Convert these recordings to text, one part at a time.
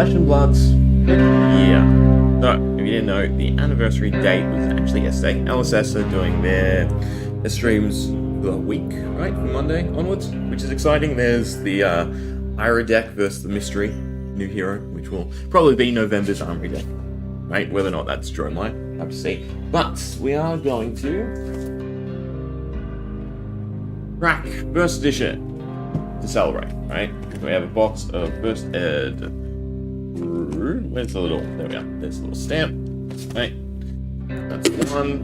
Flesh and Blood's 5th year. So, if you didn't know, the anniversary date was actually yesterday. LSS are doing their streams for the week, right? From Monday onwards, which is exciting. There's the Ira deck versus the Mystery new hero, which will probably be November's Armory deck, right? Whether or not that's Drone Light, have to see. But we are going to crack First Edition to celebrate, right? We have a box of First Ed. Where's the little? There we go. There's a little stamp. Right. That's one.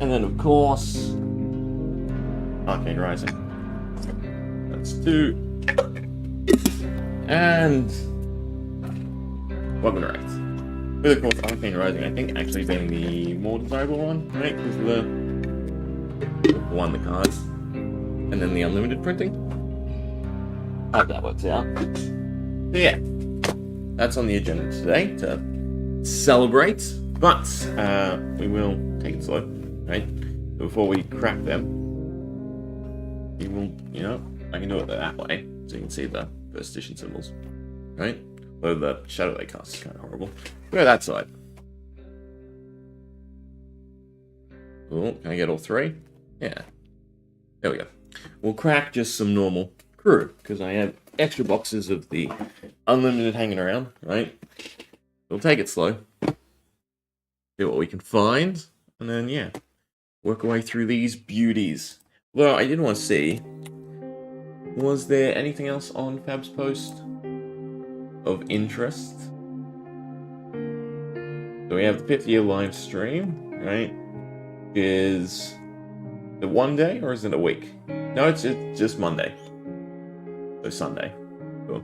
And then, of course, Arcane Rising. That's two. And welcome to Right. With, of course, Arcane Rising, I think, actually being the more desirable one, right? Because the one, the cards, and then the unlimited printing. I hope that works out. So yeah, that's on the agenda today to celebrate, but we will take it slow, right? Before we crack them, we will, I can do it that way, so you can see the first edition symbols, right? Though the shadow they cast is kind of horrible. Go that side. Oh, can I get all three? Yeah. There we go. We'll crack just some normal CRU, because I have extra boxes of the unlimited hanging around, right? We'll take it slow. See what we can find, and then, yeah, work our way through these beauties. Well, I did want to see, was there anything else on FaB's post of interest? So we have the 5th-year live stream, right? Is it one day or is it a week? No, it's just Monday. So Sunday. Cool.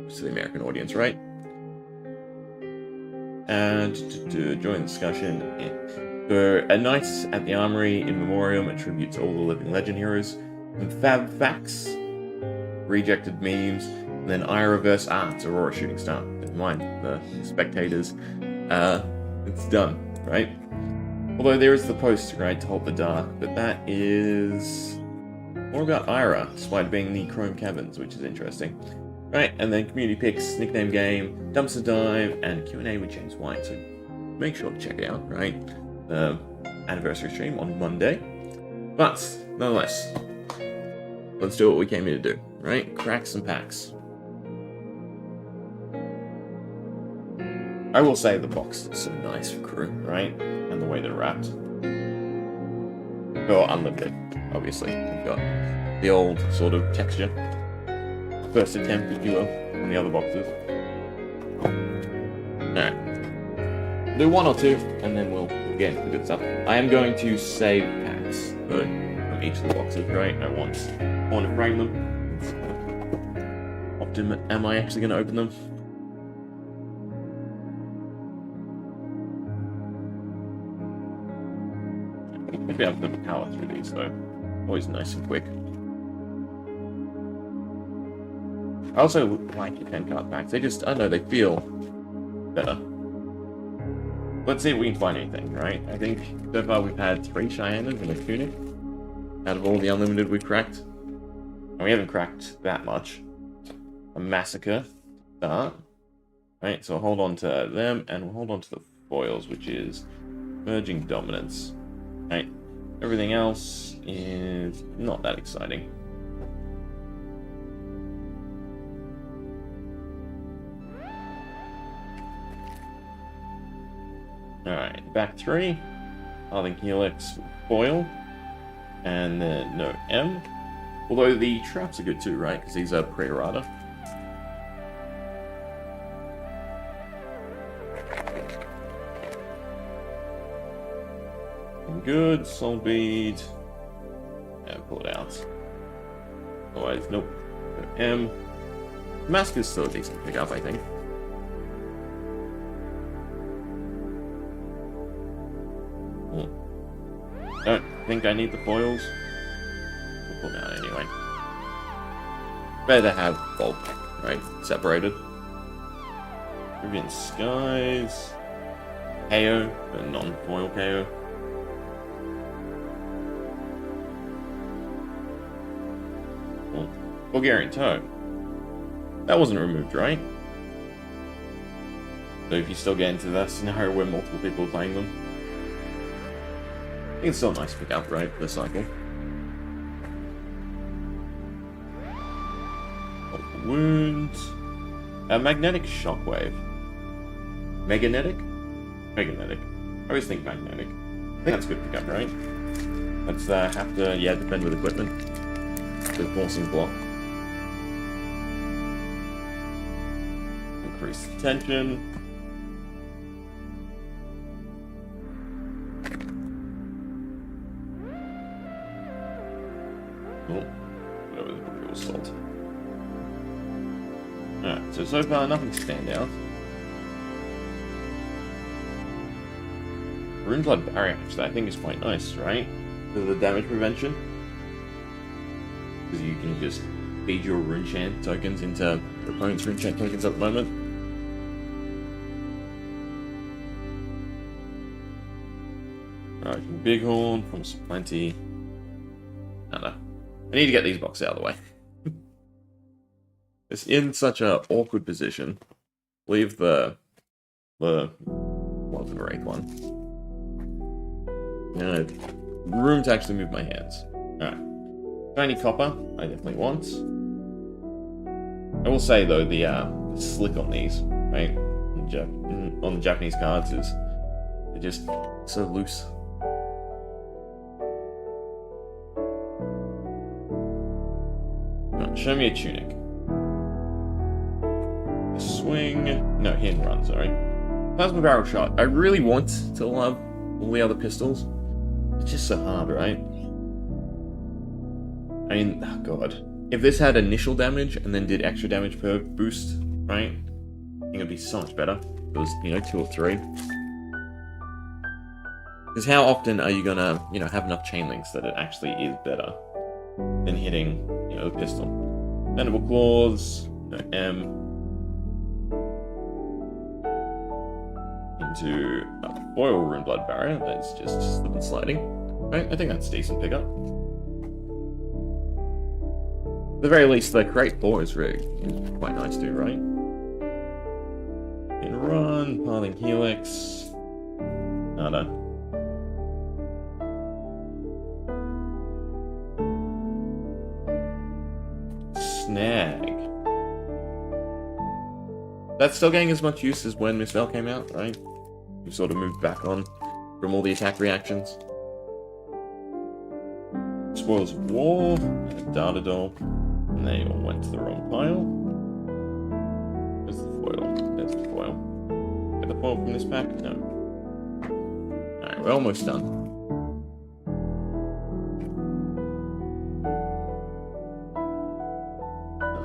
To the American audience, right? And to join the discussion, for a night at the Armory in memoriam, a tribute to all the living legend heroes, and FaB facts, rejected memes, and then Ira vs. it's Aurora Shooting Star. Never mind, the spectators. It's done, right? Although there is the poster, right, to Hold the Dark, but that is more about Ira, despite being the Chrome Caverns, which is interesting. Right, and then community picks, nickname game, dumpster dive, and Q&A with James White. So make sure to check it out, right? The anniversary stream on Monday. But nonetheless, let's do what we came here to do, right? Crack some packs. I will say the box is so nice for CRU, right? And the way they're wrapped. Oh, unlimited, obviously. We've got the old sort of texture. First attempt, if you will, on the other boxes. Alright. Do one or two, and then we'll get into the good stuff. I am going to save packs, though, from each of the boxes, right? I want to frame them. Often, am I actually going to open them? Maybe I've done power through these, though. Always nice and quick. I also like your 10 card packs. They just, I don't know, they feel better. Let's see if we can find anything, right? I think so far we've had 3 Cheyennes and a Tunic out of all the unlimited we've cracked. And we haven't cracked that much. A Massacre start. Right, so we'll hold on to them and we'll hold on to the foils, which is Merging Dominance. Right, everything else is not that exciting. Alright, back 3. I think Helix foil. And then no M. Although the traps are good too, right? Because these are pre-errata. Good, Soul Bead. And pull it out. Otherwise, nope. No M. Mask is still a decent pickup, I think. Don't think I need the foils. We'll pull them out anyway. Better to have bulk, right? Separated. Caribbean Skies. KO, but non-foil KO. Bulgarian Toe. That wasn't removed, right? So if you still get into that scenario where multiple people are playing them, I think it's still a nice pick up, right, for the cycle. Wound. Magnetic Shockwave. Meganetic? Meganetic. I always think magnetic. I think that's a good pick up, right? Let's have to, yeah, defend with equipment. The forcing block. Increase the tension. Oh, whatever the brutal assault. Alright, so far nothing stand out. Rune Blood Barrier, actually, I think is quite nice, right? For the damage prevention. Because you can just feed your Rune Chant tokens into the opponent's Rune Chant tokens at the moment. Alright, Bighorn, Promise of Plenty. I don't know. I need to get these boxes out of the way. It's in such an awkward position. Leave the 11th or 8th one. Room to actually move my hands. Alright. Shiny Copper, I definitely want. I will say though, the slick on these, right? On the Japanese cards is they're just so loose. Right, show me a Tunic. Swing. No, hit and run, sorry. Plasma Barrel Shot. I really want to love all the other pistols. It's just so hard, right? I mean, oh god. If this had initial damage and then did extra damage per boost, right? I think it'd be so much better. If it was, 2 or 3. Because how often are you gonna, have enough chain links that it actually is better than hitting, the pistol? Mandible Claws, M. Into a foil Rune Blood Barrier that's just slip and sliding. Right? I think that's a decent pickup. At the very least, the Crate 4 is quite nice too, right? In Run, Pathing Helix. Nada. Snag. That's still getting as much use as when Misspell came out, right? We sort of moved back on from all the attack reactions. Spoils of War, and a Data Doll, and they all went to the wrong pile. Where's the foil? There's the foil. Get the foil from this pack? No. Alright, we're almost done.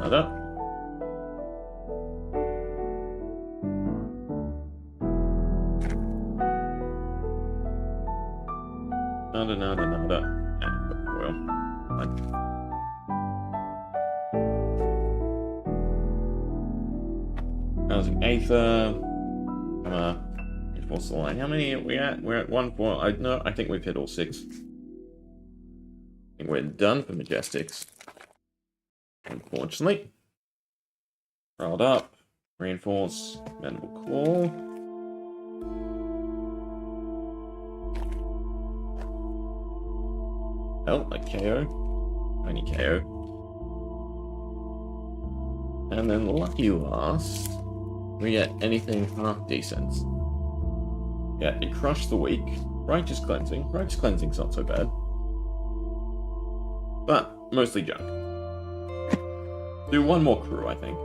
Nada. Nada. And the foil. Fine. Housing Aether. Reinforce the line. How many are we at? We're at 1 4. I think we've hit all 6. I think we're done for Majestics. Unfortunately. Rolled up. Reinforce. Mandible Claw. Oh, like KO. Only KO. And then lucky last, we get anything half decent. Yeah, it crushed the weak. Righteous Cleansing. Righteous Cleansing's not so bad. But, mostly junk. Do one more crew, I think.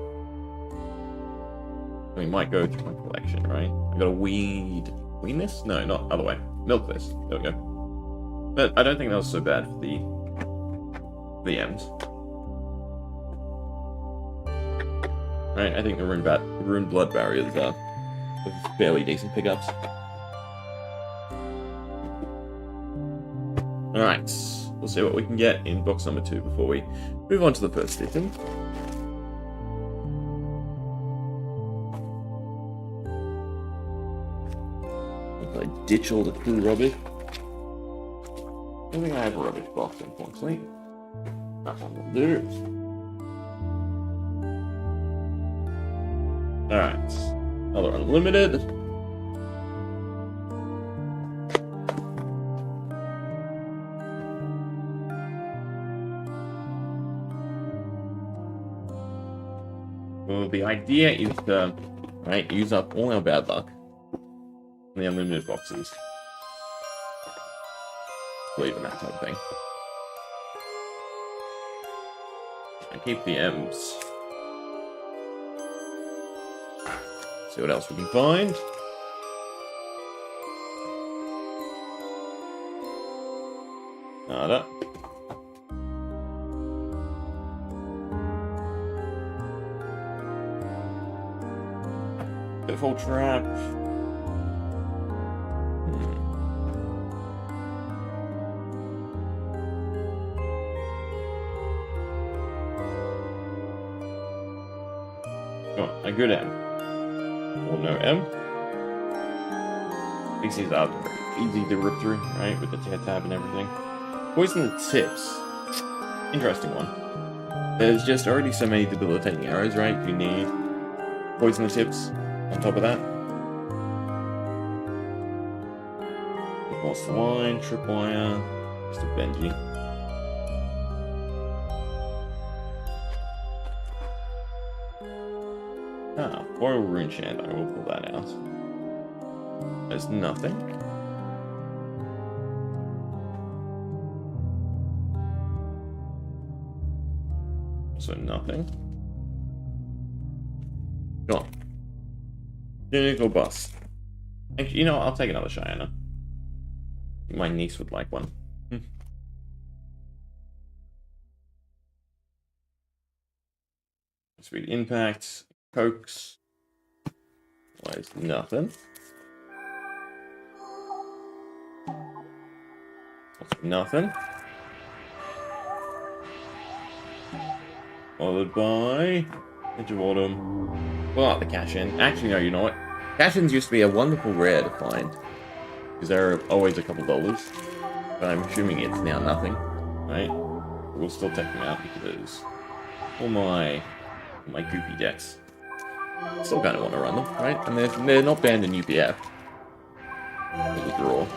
We might go to my collection, right? I gotta weed this? No, not other way. Milk this. There we go. But I don't think that was so bad for the M's. Right, I think the Rune Blood Barriers are fairly decent pickups. Alright, we'll see what we can get in box number 2 before we move on to the first edition. I ditch all the Klloo rubbish. I think I have a rubbish box, unfortunately. That one will do. Alright. Another unlimited. Well, the idea is to, use up all our bad luck in the unlimited boxes. Believe in that type of thing. And keep the M's. See what else we can find. Nada. Pitfall Trap. Oh, a good M. Or no M. These are easy to rip through, right? With the tab and everything. Poison the tips. Interesting one. There's just already so many debilitating arrows, right? You need poison the tips on top of that. False line, tripwire, just a Benji. Ah, foil rune chant, I will pull that out. There's nothing. So nothing. Go on. Go bust. Actually, you know what? I'll take another Cheyenne. My niece would like one. Sweet impact. Cokes. Why is nothing? Nothing. Followed by Edge of Autumn. Well, not the cash-in. Actually, no, you know what? Cash-ins used to be a wonderful rare to find. Because they're always a couple dollars. But I'm assuming it's now nothing. Right? We'll still take them out because all my goofy decks. Still kind of want to run them, right? And they're not banned in UPF. Little draw.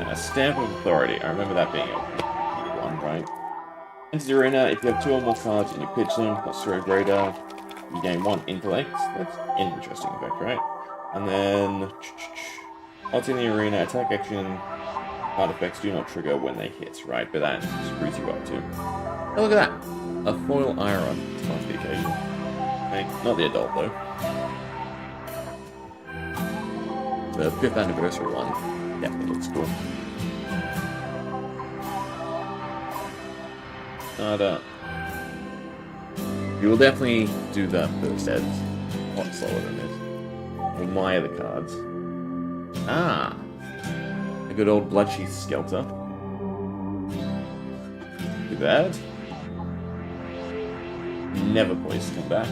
A Stamp of Authority. I remember that being a one, right? Into the arena, if you have 2 or more cards and you pitch them, plus 3 or greater, you gain 1 intellect. That's an interesting effect, right? And then, odds in the arena, attack action, card effects do not trigger when they hit, right? But that screws you up too. Oh, look at that! A foil Ira. It's not the occasion. Okay, not the adult though. The 5th anniversary one definitely looks cool. You will definitely do the first eds a lot slower than this. Admire the cards. Ah! A good old Bloodsheath Skelter. Too bad. Never poised to come back.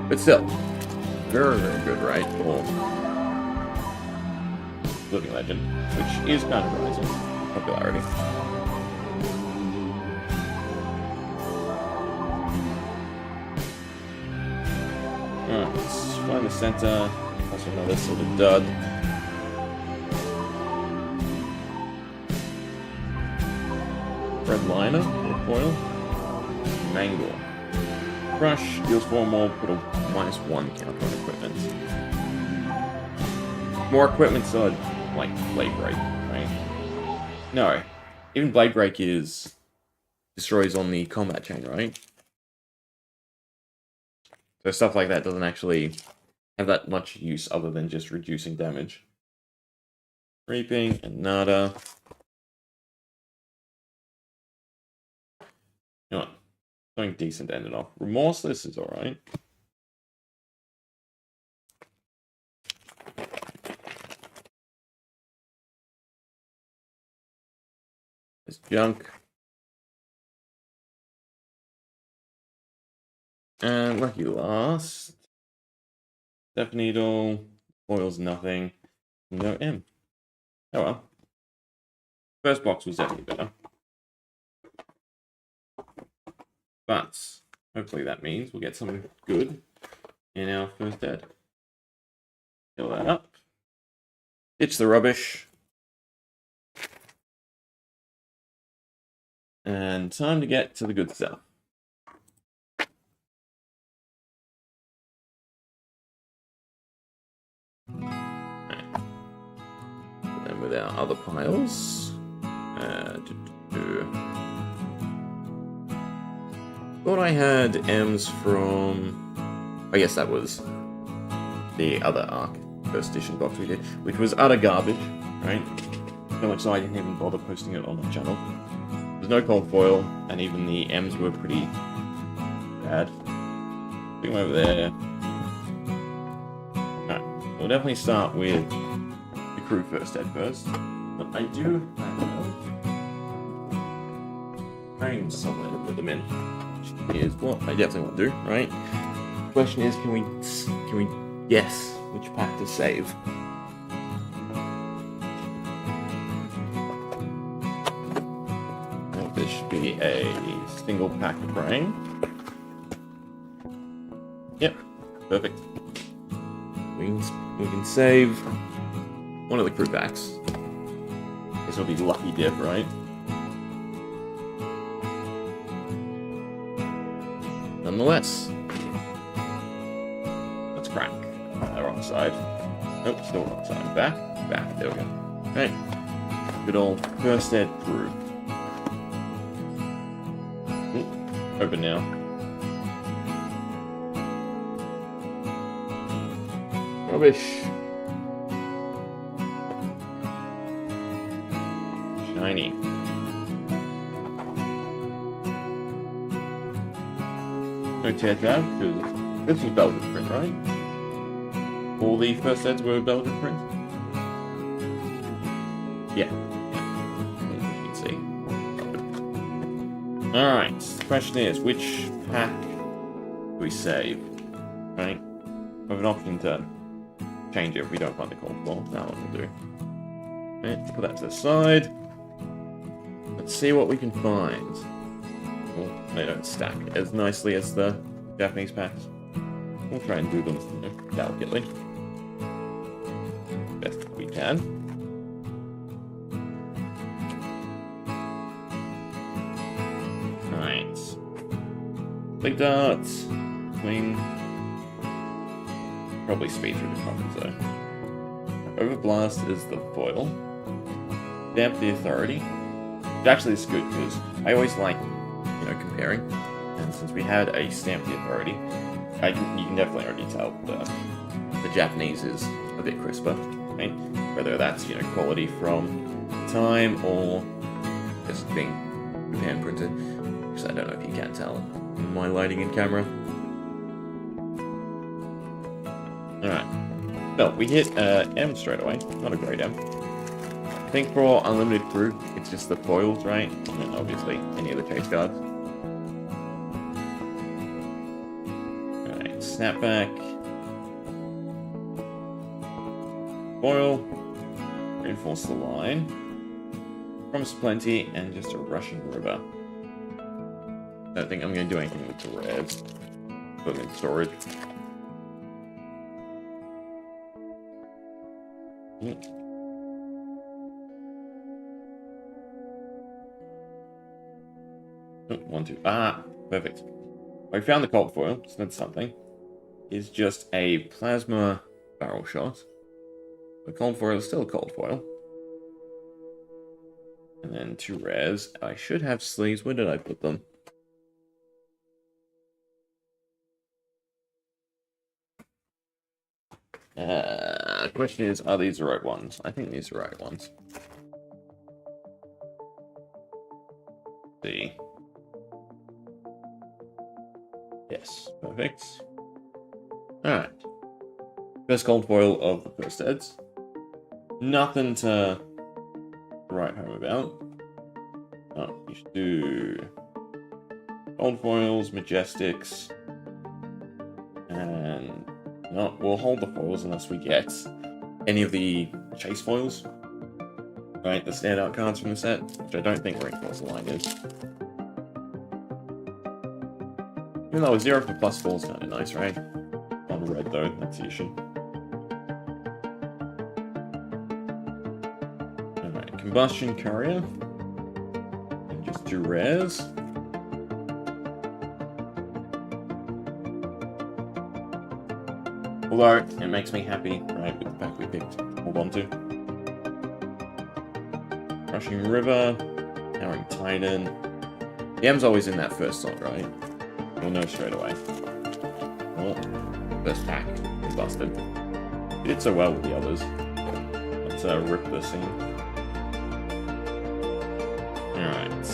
But still, very, very good, right? Or Living Legend, which is kind of rising in popularity. Alright, let's find the center. Also another sort of dud. Red liner or foil. Mangle. Crush deals 4 more, put a -1 counter on equipment. More equipment, so like Blade Break, right? No, even Blade Break destroys on the combat chain, right? So stuff like that doesn't actually have that much use other than just reducing damage. Reaping and nada. You know what? Something decent to end it off. Remorseless is alright. It's junk. And Lucky Last. Death Needle. Foil's nothing. No M. Oh well. First box was definitely better. But hopefully that means we'll get something good in our first dead. Fill that up. Ditch the rubbish. And time to get to the good stuff. Right. And with our other piles. Thought I had M's from... I guess that was the other Arc first edition box we did, which was utter garbage, right? So much so I didn't even bother posting it on the channel. There's no cold foil, and even the M's were pretty bad. Bring them over there. Alright, we'll definitely start with the crew first ed first. But I do have trying somewhere to put them in. Which is what I definitely want to do, right? The question is, can we guess which pack to save? I think this should be a single pack of brain. Yep, perfect. We can save one of the crew packs. This will be lucky dip, right? Nonetheless, let's crack. The wrong side. Nope, still wrong side. Back. There we go. Okay. Good old first ed crew. Open now. Rubbish. Shiny. No tear tab, because this was Belgian print, right? All the first eds were Belgian print? Yeah. You can see. Alright, the question is, which pack do we save? Right? We have an option to change it if we don't find the cold ball. That one will do. Right, put that to the side. Let's see what we can find. Oh, they don't stack as nicely as the Japanese packs. We'll try and do them delicately. Best we can. Alright. Big darts. Swing. Probably speed through the common zone. Overblast is the foil. Stamp the Authority. Which actually is good because I always like, comparing. And since we had a Stamp the Authority, you can definitely already tell the Japanese is a bit crisper. Right? Whether that's quality from time or just being hand printed. Because I don't know if you can tell in my lighting and camera. Alright. No, we hit M straight away. Not a great M. I think for Unlimited Crew, it's just the foils, right? And obviously, any of the chase cards. Alright, Snapback. Foil. Reinforce the line. Promise Plenty, and just a Rushing River. I don't think I'm going to do anything with the reds. Put them in storage. One, two. Ah, perfect. I found the cold foil, so that's something. It's just a plasma barrel shot. The cold foil is still a cold foil. And then 2 rares. I should have sleeves. Where did I put them? Question is, are these the right ones? I think these are the right ones. See. Yes, perfect. Alright. First cold foil of the first eds. Nothing to write home about. Oh, you should do cold foils, majestics, and no, we'll hold the foils unless we get any of the chase foils. Right, the standout cards from the set, which I don't think Reinforce the Line is. Even though a 0 for +4 is kind of nice, right? On red though, that's the issue. Alright, Combustion Courier. And just 2 rares. Although, it makes me happy, right, with the pack we picked to hold on to. Rushing River, Towering Titan. The M's always in that first slot, right? You'll know straight away. Oh, first pack is busted. You did so well with the others. Let's rip this in. Alright.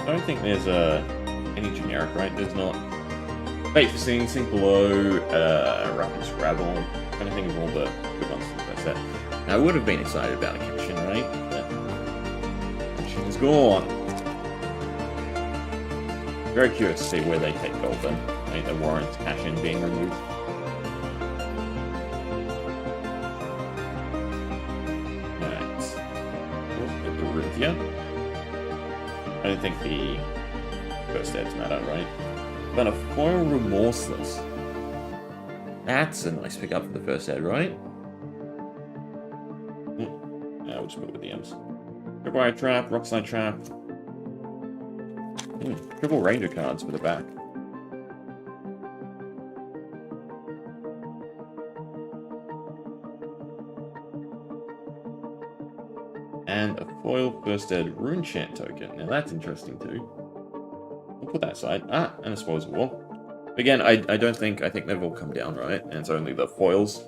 I don't think there's a any generic, right? There's not Fate Foreseen, Sink Below, Rapid Scrabble, kind of think of all the good ones from that set. Now, I would have been excited about a Cashin, right? But Cashin is gone. Very curious to see where they take gold then. Right? That warrants Cashin being removed. Yeah. I don't think the first ads matter, right? But a foil Remorseless. That's a nice pickup for the first ad, right? We'll just put with the M's. Triple Eye Trap, Rockslide Trap. Triple Ranger cards for the back. And a foil first ed Rune Chant token. Now that's interesting too. We'll put that aside. And a Spoils of War. Again, I think they've all come down, right? And it's only the foils.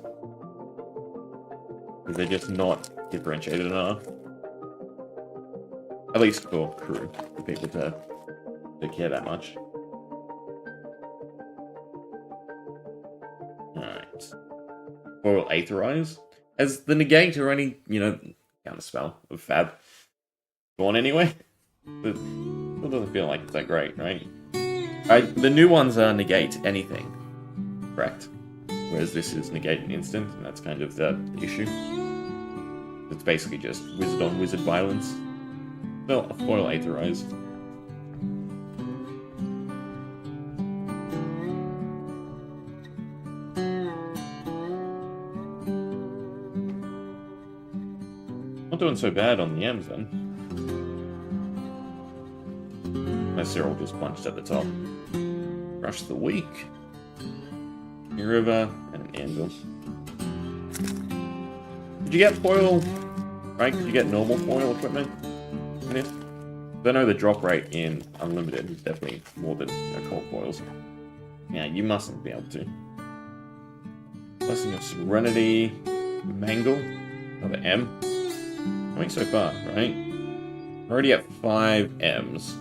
Because they're just not differentiated enough. At least for crew, for people to care that much. Alright. Foil Aetherize. Has the negate or any, counterspell of FaB gone anyway? It doesn't feel like it's that great, right? The new ones are negate anything, correct? Whereas this is negate an instant, and that's kind of the issue. It's basically just wizard on wizard violence. Well, a foil Aetherize. Not doing so bad on the M's then. My Cyril just punched at the top. Rush of the Week. River and an Anvil. Did you get foil? Right? Did you get normal foil equipment in it? I know the drop rate in Unlimited is definitely more than cold foils. Yeah, you mustn't be able to. Blessing of Serenity. Mangle. Another M. Coming so far, right? Already at 5 M's.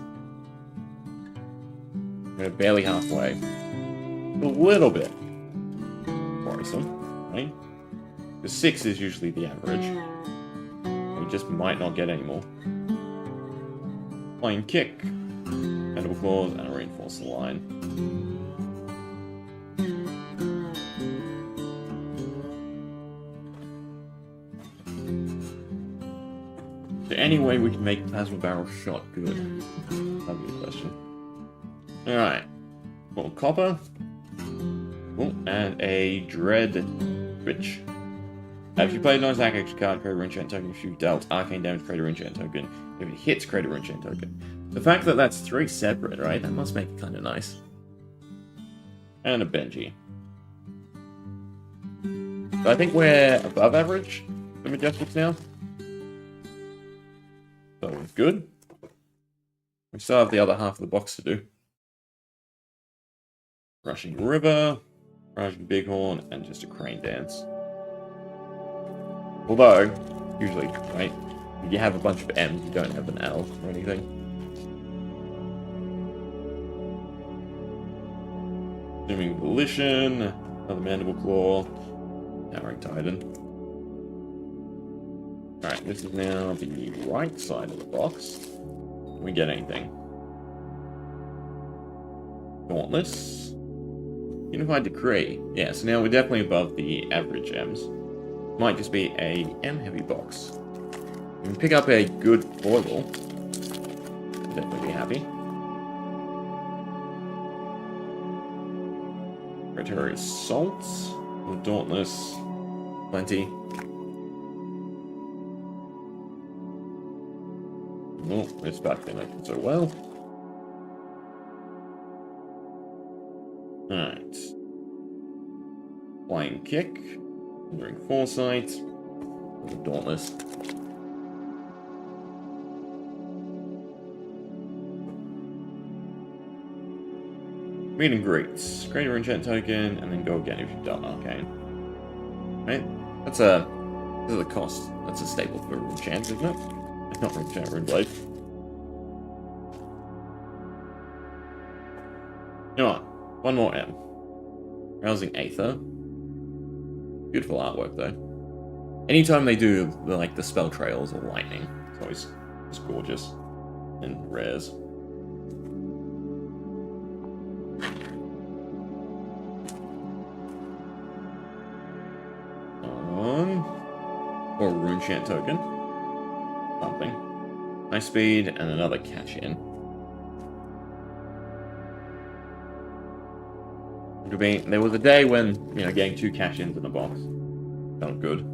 We're barely halfway. A little bit worrisome, right? Because 6 is usually the average. We just might not get any more. Flying Kick. Mandible Claws, and a Reinforce the Line. Is there any way we can make Plasma Barrel Shot good? That'd be a question. Alright. Well, Copper. Oh, and a Dread Witch. If you play a non-attack extra card, create a Rune Chant token. If you dealt arcane damage, create a Rune Chant token. If it hits, create a Rune Chant token. The fact that that's 3 separate, right? That must make it kind of nice. And a Benji. So I think we're above average for Majestics now. So good. We still have the other half of the box to do. Rushing River, Rushing Bighorn, and just a Crane Dance. Although, usually, right, if you have a bunch of M's, you don't have an L or anything. Assuming Volition, another Mandible Claw, Towering Titan. Alright, this is now the right side of the box. Can we get anything? Dauntless. Unified Decree. Yeah, so now we're definitely above the average M's. Might just be a M-heavy box. We can pick up a good foil. Definitely be happy. Predatory Assault. Dauntless. Plenty. Oh, this back didn't make it so well. Alright. Flying Kick. Enduring Foresight. The Dauntless. Meet and greets. Create a Rune Chant token, and then go again if you've done Arcane. Right? This is a cost. That's a staple for Rune Chant, isn't it? Not Rune Chant, Rune Blade. You know what? One more M. Rousing Aether. Beautiful artwork, though. Anytime they do the spell trails or lightning, it's always just gorgeous and rares. Or a Rune Chant token. Something. Nice speed and another cash in. There was a day when, getting 2 cash-ins in a box felt good.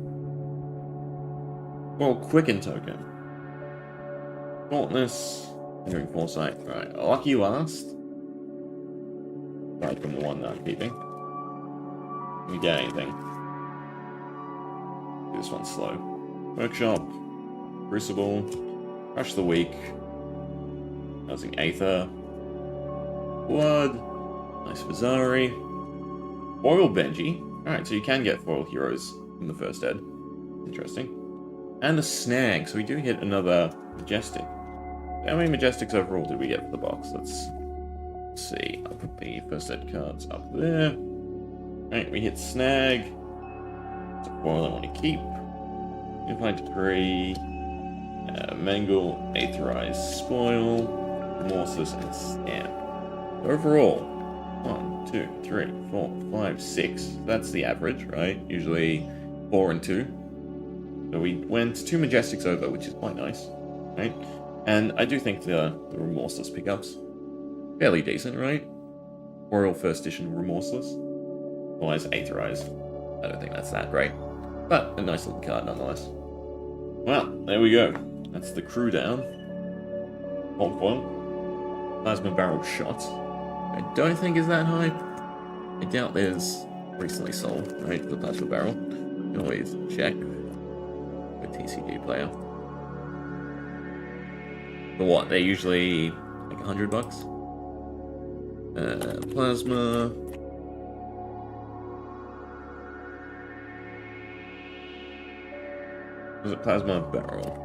Well, Quicken token. Shortness. Doing Foresight. Right. Lucky Last. Right from the one that I'm keeping. Can we get anything? This one's slow. Workshop. Crucible. Crush the Weak. Housing Aether. Blood. Nice Vizari. Foil Benji. Alright, so you can get foil heroes in the first ed. Interesting. And the Snag, so we do hit another Majestic. How many Majestics overall did we get for the box? Let's see. I'll put the first ed cards up there. Alright, we hit Snag. It's a foil I want to keep. Unified Decree. Mangle, Aetherize, Spoil, Remorseless, and Stamp. Overall, 1, 2, 3, 4, 5, 6. That's the average, right? Usually 4 and 2. So we went 2 Majestics over, which is quite nice, right? And I do think the Remorseless pickups fairly decent, right? Royal First Edition Remorseless. Otherwise, Aetherize. I don't think that's that great. But a nice little card nonetheless. Well, there we go. That's the crew down. Cold Foil. Plasma Barrel Shot. I don't think is that hype. I doubt there's recently sold, right? The Plasma Barrel. You can always check with TCG player. But what? They're usually like $100. Plasma. Was it Plasma Barrel?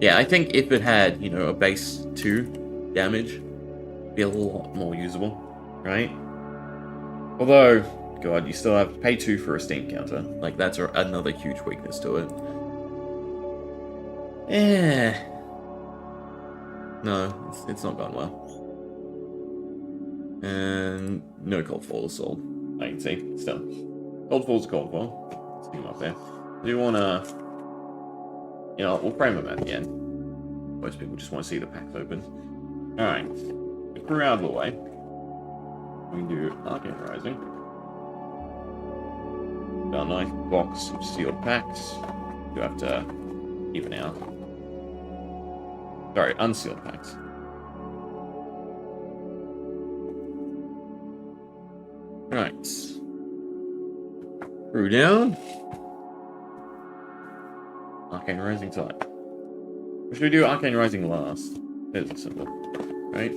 Yeah, I think if it had, a base 2 damage, it'd be a lot more usable, right? Although, God, you still have to pay 2 for a Steam counter. Like, that's another huge weakness to it. No, it's not gone well. And no Cold Fall is sold. I can see, still. Cold Fall's a Cold Fall. Let's get him up there. I do want to... we'll frame them at the end. Most people just want to see the packs open. Alright. The crew out of the way. We can do Arcane Rising. Got a nice box of sealed packs. You have to even out. Sorry, unsealed packs. Alright. Crew down. Arcane Rising type. Or should we do Arcane Rising last? It's simple. Right?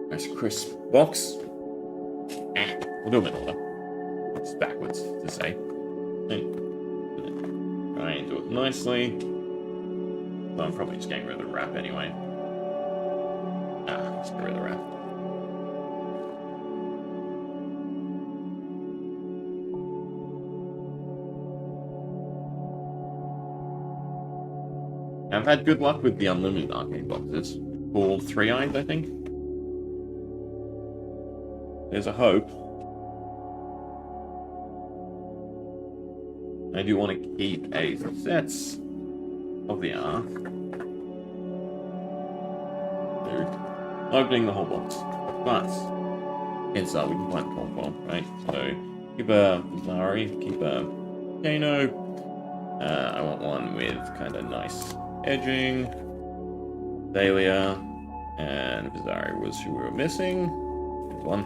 Nice crisp box. We'll do them in order. It's backwards to say. Try and do it nicely. Well, I'm probably just getting rid of the wrap anyway. Let's get rid of the wrap. I've had good luck with the unlimited arcane boxes. All 3 eyes, I think. There's a hope. I do want to keep a sets of the Arc. Opening the whole box. But, it's we can find the Cold Fall, right? So, keep a Vizari, keep a Kano. I want one with kind of nice edging. Dahlia and Vizari was who we were missing. There's one.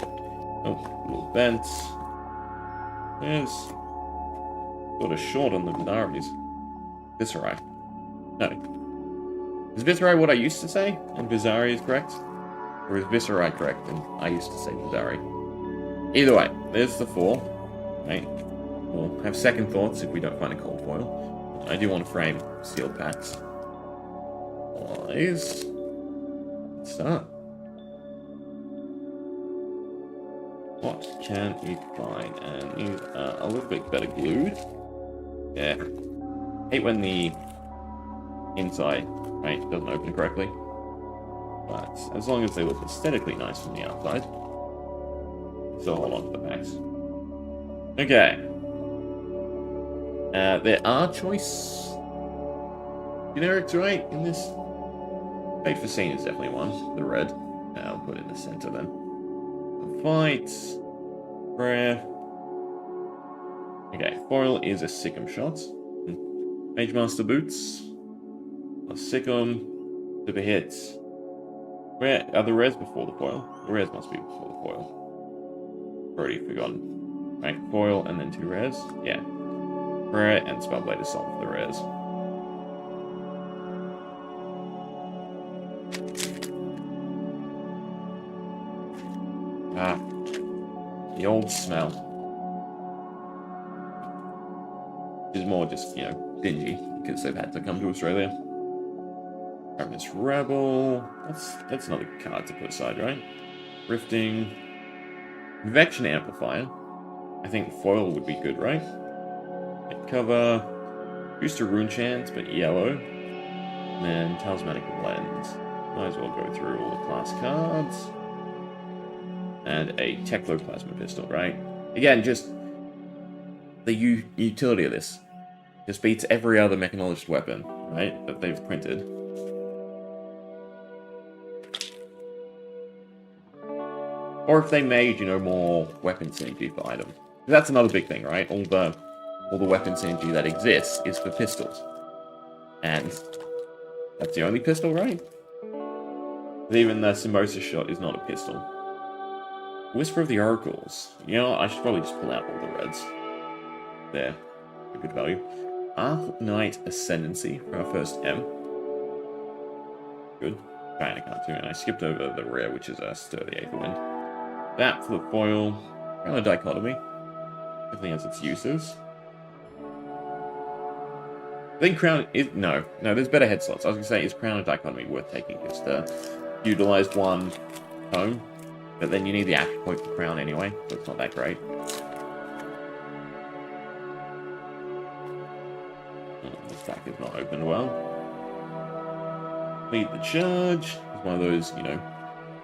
Oh, a little bent. There's sort of short on the Vizaris. Viscerai. No. Is Viscerai what I used to say and Vizari is correct? Or is Viscerai correct and I used to say Vizari? Either way, there's the 4. Right? We'll have second thoughts if we don't find a Cold Foil. I do want to frame sealed packs. Let's start. What can we find? And these are a little bit better glued. Yeah. Hate when the inside, right, doesn't open correctly. But as long as they look aesthetically nice from the outside, still hold on to the packs. Okay. There are choice generics, right, in this. Fate for Scene is definitely one. The red. I'll put it in the center then. Fight. Prayer. Okay, foil is a Sikkim shot. Mage Master Boots. A Sikkim. Super hits. Where are the rares before the foil? The rares must be before the foil. Already forgotten. Right, foil and then 2 rares. Yeah. Prayer and Spellblade Assault for the rares. Ah. The old smell. Is more just, you know, dingy because they've had to come to Australia. This Rebel. That's another card to put aside, right? Rifting. Convection Amplifier. I think foil would be good, right? Cover. Booster Rune Chance, but yellow. And then Talismanic Lens. Might as well go through all the class cards. And a Klloo Plasma Pistol, right? Again, just the utility of this. Just beats every other mechanologist weapon, right? That they've printed. Or if they made, you know, more weapon synergy for items. That's another big thing, right? All the weapon synergy that exists is for pistols. And that's the only pistol, right? But even the Symbiosis Shot is not a pistol. Whisper of the Oracles. You know, I should probably just pull out all the reds. There. A good value. Arc Knight Ascendancy for our first M. Good. Kinda can't do it. And I skipped over the rare, which is a Stir the Eighth Wind. That for the foil. Kind of Dichotomy. Definitely has its uses. I think Crown is... No, there's better head slots. I was going to say, is Crown of Dichotomy worth taking just to utilize one home? But then you need the action point for Crown anyway, so it's not that great. This pack is not opened well. Lead the Charge. It's one of those, you know,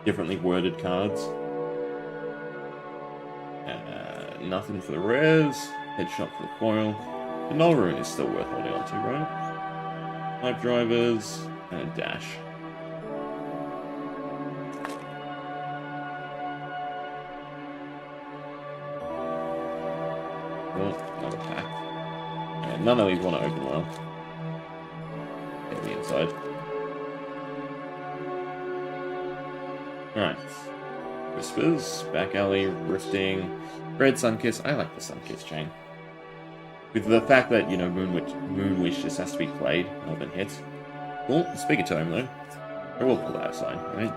differently worded cards. Nothing for the rares. Headshot for the foil. The Null Rune is still worth holding on to, right? 5 drivers and a dash. Oh, another pack. Yeah, none of these want to open well. Get the inside. Alright. Whispers, Back Alley, Rifting, Red Sunkiss. I like the Sunkiss chain. With the fact that, you know, Moonwish just has to be played more than hit. Well, speak of time, though. I will pull that aside, right?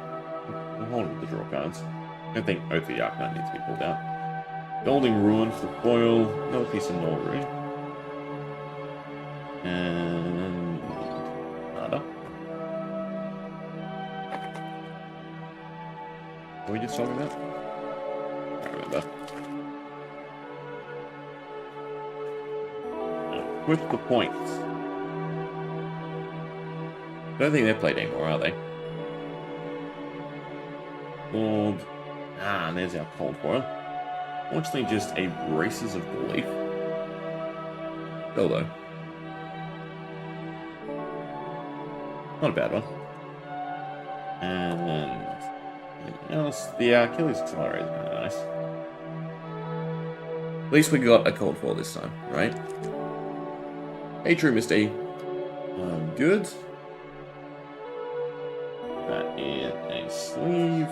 We'll hold it with the draw cards. I don't think Oath of the Arcanine needs to be pulled out. Golding Ruin for the foil. Another piece of Null Rune. And... nada. What were we just talking about? I can't remember. With the points. Don't think they're played anymore, are they? Gold. Ah, and there's our cold foil. Fortunately, just a Braces of Belief. Though. Not a bad one. And anything else? The Achilles Accelerator is kind of nice. At least we got a cold foil this time, right? Hey, True Misty. Good. That is a sleeve.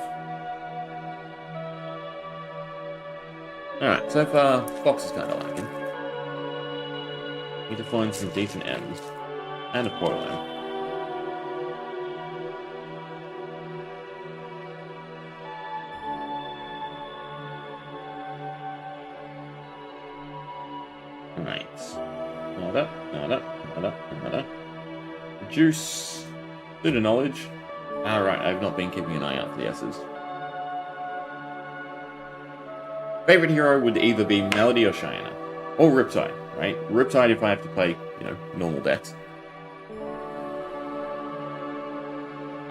Alright, so far, Fox is kind of lacking. Need to find some decent M's. And a foil M. Alright. Nada. Juice. Bit of knowledge. Alright, I've not been keeping an eye out for the S's. Favorite hero would either be Melody or Cheyenne. Or Riptide, right? Riptide if I have to play, normal decks.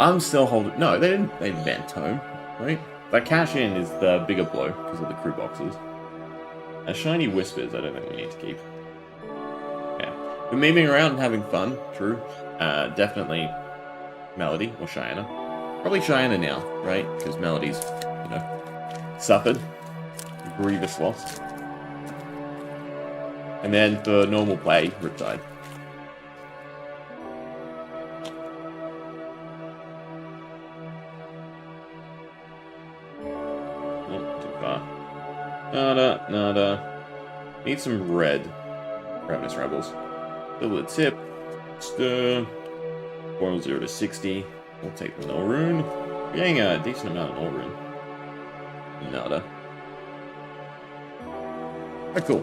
I'm still holding... No, they didn't ban Tome, right? That cash in is the bigger blow because of the crew boxes. A Shiny Whispers, I don't think we need to keep. Yeah. We're memeing around and having fun, true. Definitely Melody or Cheyenne. Probably Cheyenne now, right? Because Melody's, suffered grievous loss. And then for normal play, Riptide. Not too far. Nada. Need some red. Ravenous Rebels. Double the tip. Stir. Boil 0 to 60. We'll take the Null Rune. We're getting a decent amount of Null Rune. Nada. Alright, cool.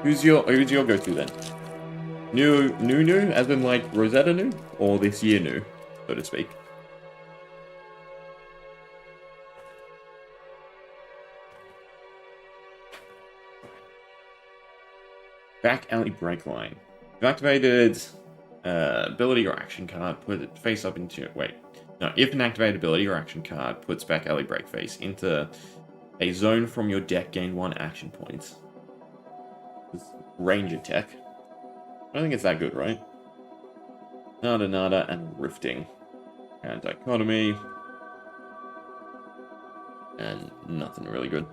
Who's your go-to then? New, as in like Rosetta new? Or this year new, so to speak? Back alley break line. If activated ability or action card, put it face up into... Wait. No, if an activated ability or action card puts back alley break face into a zone from your deck, gain 1 action points. Range attack. I don't think it's that good, right? Nada, and Rifting. And Dichotomy. And nothing really good.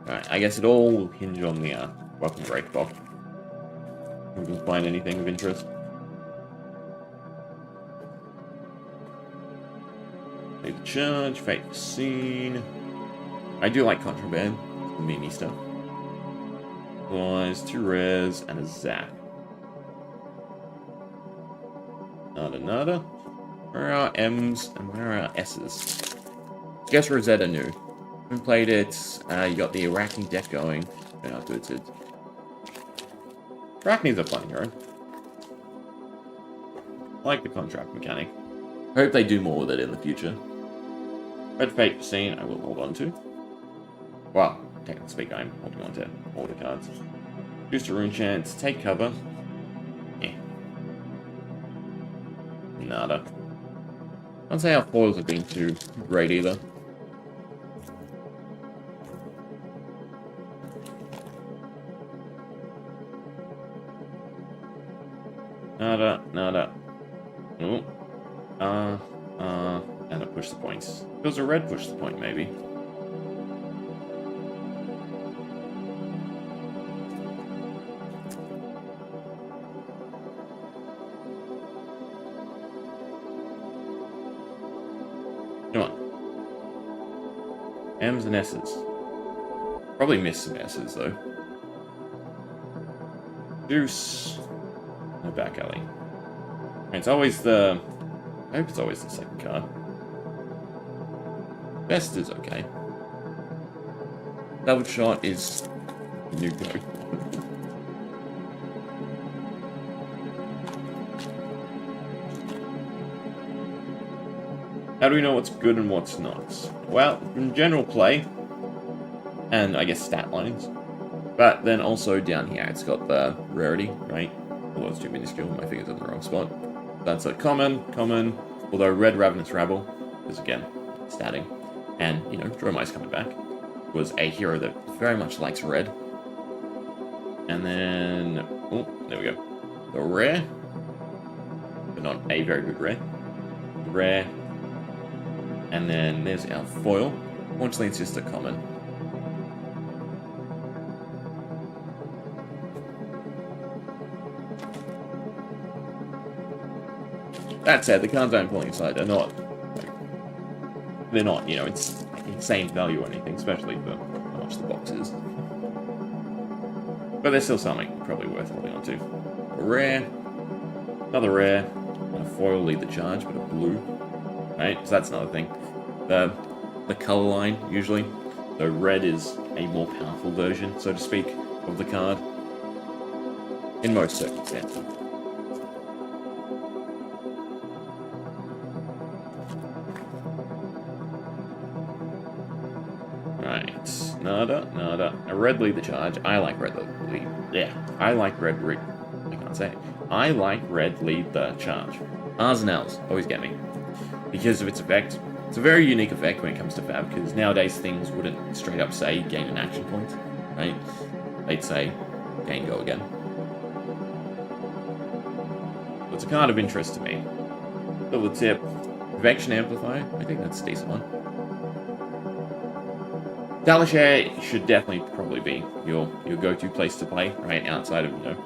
Alright, I guess it all will hinge on the weapon break box. If we can find anything of interest. Leave the charge, fate the scene. I do like Contraband. The meme stuff. Otherwise, 2 rares and a zap. Nada. Where are our M's and where are our S's? Guess Rosetta new. When played it, you got the Arachne deck going. And afterwards it... Arachne's a fun hero. I like the contract mechanic. I hope they do more with it in the future. Red Fate for Scene, I will hold on to. Well, technically speaking, I'm holding on to all the cards. Boost a rune chance, take cover. Nada. I don't say our foils have been too great either. Nada. Oh. And I push the points. If it was a red push the point, maybe. Come on. M's and S's. Probably missed some S's, though. Deuce. No back alley. It's always the... I hope it's always the second card. Best is okay. Double shot is... new go. How do we know what's good and what's not? Well, in general play, and I guess stat lines, but then also down here it's got the rarity, right? Although it's too minuscule, my finger's in the wrong spot. That's a common, although red Ravenous Rabble is again statting, and Dromai's coming back, was a hero that very much likes red. And then, oh, there we go. The rare, but not a very good rare. Rare. And then there's our foil. Fortunately, it's just a common. That said, the cards I'm pulling aside are not... They're not, it's insane value or anything, especially for how much the box is. But there's still something probably worth holding on to. A rare. Another rare. And a foil lead the charge, but a blue. Right, so that's another thing. The color line, usually. So red is a more powerful version, so to speak, of the card. In most circumstances. Alright. Nada, nada. A red lead the charge. I like red lead. Yeah. I like red lead. I can't say it. I like red lead the charge. R's and L's always get me. Because of its effect. It's a very unique effect when it comes to FaB, because nowadays things wouldn't straight up say gain an action point, right? They'd say gain go again. So it's a card of interest to me. Double tip. Convection Amplifier. I think that's a decent one. Talishare should definitely probably be your go-to place to play, right? Outside of, you know,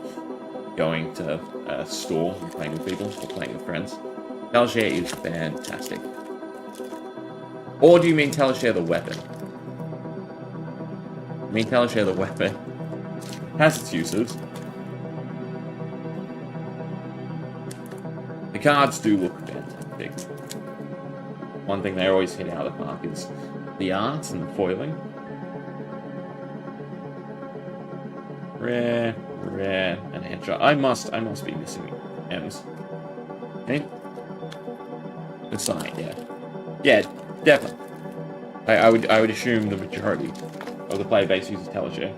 going to a store and playing with people or playing with friends. Talishare is fantastic. Or do you mean Talishare the weapon? I mean Talishare the weapon has its uses. The cards do look fantastic. One thing they always hit out of the park is the art and the foiling. Rare, and headshot. I must be missing M's. Okay. The side, yeah. Yeah, definitely. I would assume the majority of the player base uses Talishare.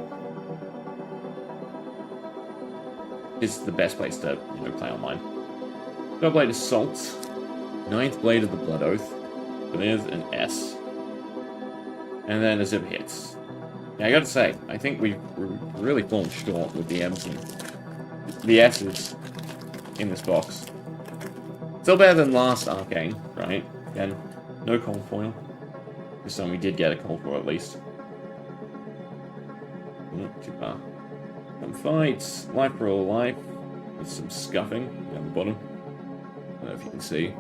This is the best place to, you know, play online. Third Blade Assault. Ninth Blade of the Blood Oath. So there's an S. And then a zip hits. Now, I gotta say, I think we've really fallen short with the M's and the S's in this box. Still better than last Arcane, right? Again, no cold foil. This time we did get a cold foil at least. Not too far. Some fights. Life for all life. With some scuffing down the bottom. I don't know if you can see.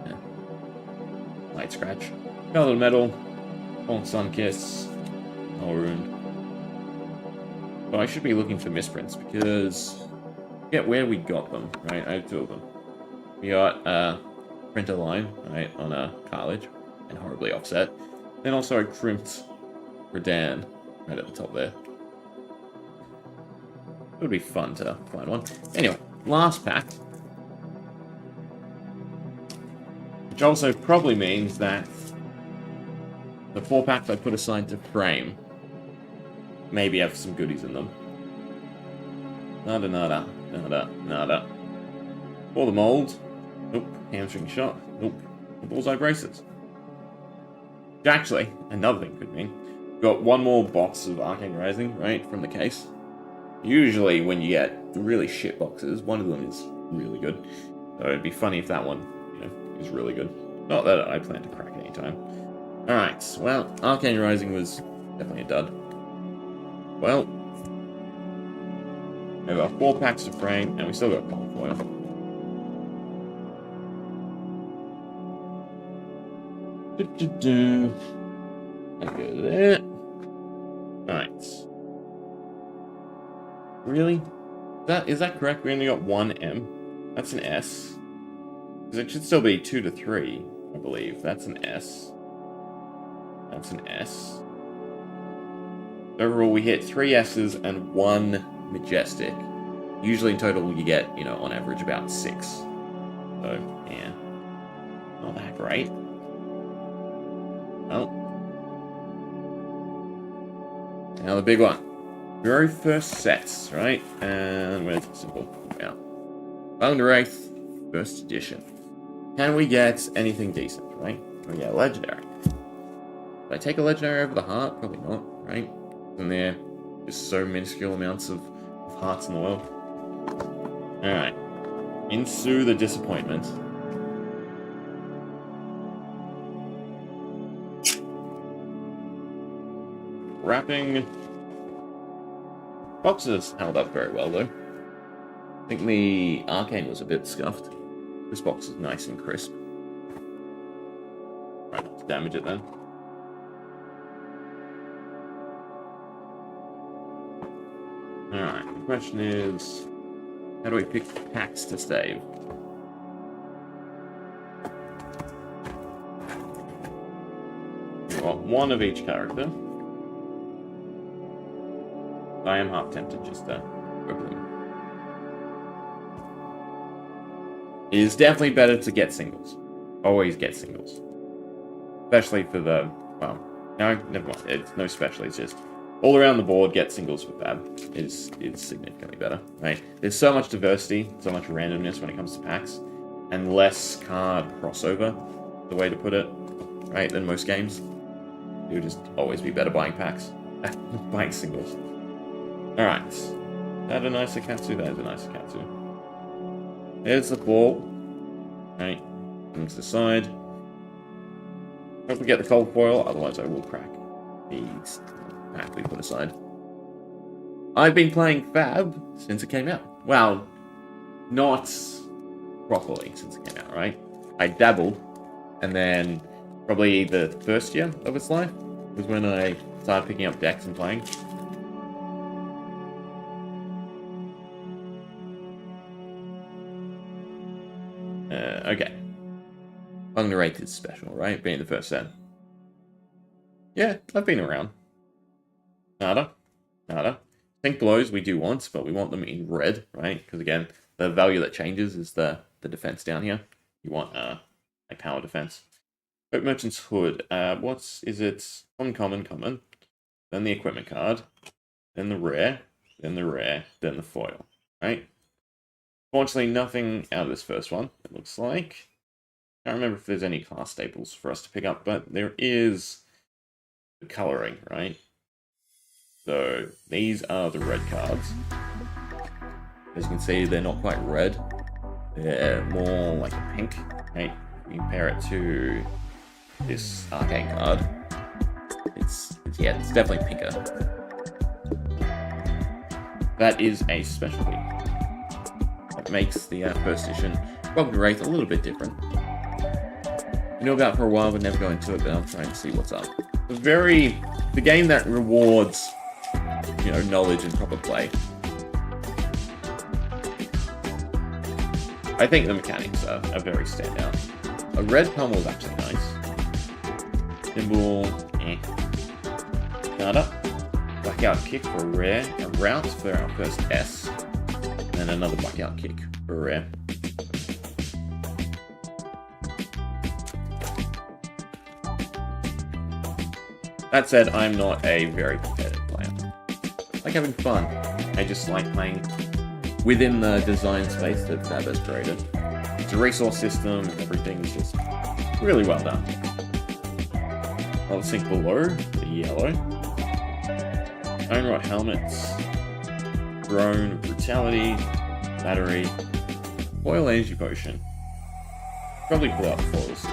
Yeah. Light scratch. Colored metal. Fallen Sun Kiss. All ruined. But I should be looking for misprints because get where we got them, right? I have two of them. We got printer line, right, on a cartilage and horribly offset. Then also a crimped Redan right at the top there. It would be fun to find one. Anyway, last pack. Which also probably means that the 4 packs I put aside to frame maybe have some goodies in them. Nada, nada, nada, nada. For the mold. Nope. Hamstring shot. Nope. Bullseye bracelets. Which actually, another thing could mean, we've got one more box of Arcane Rising, right, from the case. Usually when you get really shit boxes, one of them is really good. So it'd be funny if that one, you know, is really good. Not that I plan to crack it anytime. Alright, well, Arcane Rising was definitely a dud. Well, we've got 4 packs to frame, and we still got cold foil. Let's go there. Alright. Really? Is that correct? We only got 1 M. That's an S. Because it should still be 2 to 3, I believe. That's an S. That's an S. Overall, we hit 3 S's and 1 Majestic. Usually in total, you get, you know, on average about 6. So, yeah. Not that great. Well. Now the big one. Very first sets, right? And where's it simple? Yeah. Thunder Wraith, first edition. Can we get anything decent, right? Can we get a legendary? Did I take a legendary over the heart? Probably not, right? And there just so minuscule amounts of hearts in the world. Alright. Ensue the disappointment. Wrapping. Boxes held up very well, though. I think the Arcane was a bit scuffed. This box is nice and crisp. Try not to damage it then. Alright, the question is, how do we pick packs to save? We've got 1 of each character. I am half tempted just to open them. It is definitely better to get singles. Always get singles. Especially for the, well, No, never mind. It's no special. It's just all around the board, get singles for FaB is significantly better, right? There's so much diversity, so much randomness when it comes to packs, and less card crossover, the way to put it, right, than most games. You'll just always be better buying packs, buying singles. Alright. That a nicer Katsu? That is a nicer Katsu. There's the ball. Right. Comes to the side. Don't forget the cold foil, otherwise I will crack these pack we put aside. I've been playing FaB since it came out. Well, not properly since it came out, right? I dabbled, and then probably the first year of its life was when I started picking up decks and playing. Okay. I'm gonna rate this special, right? Being the first set. Yeah, I've been around. Nada. Think blows we do once, but we want them in red, right? Because again, the value that changes is the defense down here. You want a power defense. Boat Merchant's Hood. Is it? Common. Then the equipment card. Then the rare. Then the foil. Right? Fortunately, nothing out of this first one, it looks like. I can't remember if there's any class staples for us to pick up, but there is the coloring, right? So these are the red cards. As you can see, they're not quite red. They're more like a pink, right? You compare it to this arcane card. It's definitely pinker. That is a specialty. That makes the first edition Robin Wraith a little bit different. I know about it for a while, but never go into it, but I'm trying to see what's up. The game that rewards, knowledge and proper play. I think the mechanics are very standout. A red pummel is actually nice. Nimble, Nada. Blackout kick for a rare. A route for our first S. And another blackout kick for a rare. That said, I'm not a very competitive player. I like having fun. I just like playing within the design space that FaB has created. It's a resource system, everything's just really well done. I'll think below, the yellow. Iron Rod helmets. Drone, brutality, battery, foil energy potion. Probably pull out the foils.